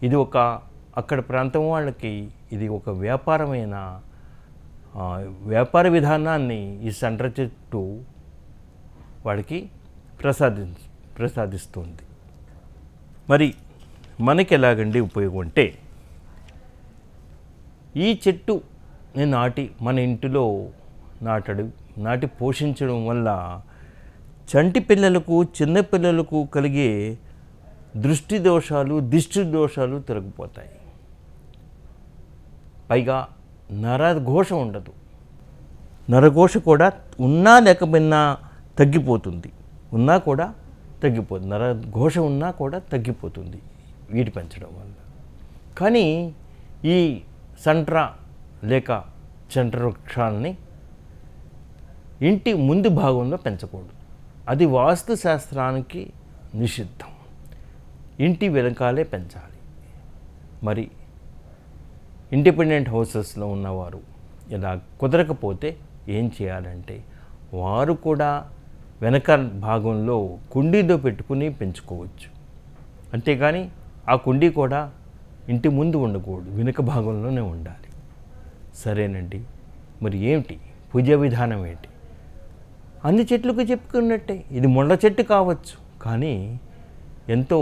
ఇది ఒక అక్కడ ప్రాంతం వాళ్ళకి ఇది ఒక వ్యాపార విధానాన్ని ఈ సండ్ర చెట్టు వాడికి ప్రసాదిస్తుంది. మరి మనకి ఎలాగండి ఉపయోగం అంటే, ఈ చెట్టుని మన ఇంటిలో నాటి పోషించడం వల్ల చంటి పిల్లలకు చిన్న పిల్లలకు కలిగే దిష్టి దోషాలు తొలగిపోతాయి. పైగా నరఘోష ఉండదు. నరఘోష కూడా ఉన్నా లేకపోయినా తగ్గిపోతుంది. నరఘోష ఉన్నా కూడా తగ్గిపోతుంది వీటి పెంచడం వల్ల. కానీ ఈ సంట్ర లేక చండ్ర వృక్షాలని ఇంటి ముందు భాగంలో పెంచకూడదు. అది వాస్తు శాస్త్రానికి నిషిద్ధం. ఇంటి వెనకాలే పెంచాలి. మరి ఇండిపెండెంట్ హౌసెస్లో ఉన్నవారు ఇలా కుదరకపోతే ఏం చేయాలంటే, వారు కూడా వెనక భాగంలో కుండీలో పెట్టుకుని పెంచుకోవచ్చు. అంతేగాని ఆ కుండీ కూడా ఇంటి ముందు ఉండకూడదు, వెనుక భాగంలోనే ఉండాలి. సరేనండి. మరి ఏమిటి పూజా విధానం ఏంటి? అన్ని చెట్లకు చెప్పుకున్నట్టే ఇది ముళ్ళ చెట్టు కావచ్చు, కానీ ఎంతో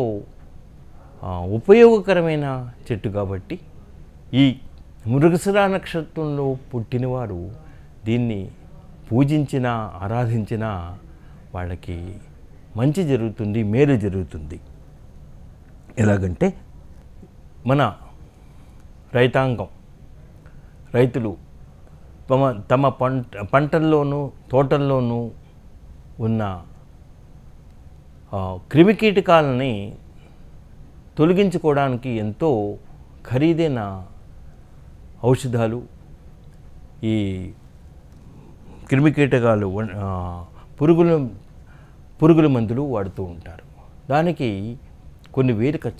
ఉపయోగకరమైన చెట్టు కాబట్టి ఈ మృగశిర నక్షత్రంలో పుట్టినవారు దీన్ని పూజించినా ఆరాధించినా వాళ్ళకి మంచి జరుగుతుంది, మేలు జరుగుతుంది. ఎలాగంటే, మన రైతులు తమ పంటల్లోనూ తోటల్లోనూ ఉన్న క్రిమికీటకాలని తొలగించుకోవడానికి ఎంతో ఖరీదైన ఔషధాలు, ఈ క్రిమికీటకాలు పురుగుల మందులు వాడుతూ ఉంటారు. దానికి కొన్ని వేలు ఖర్చు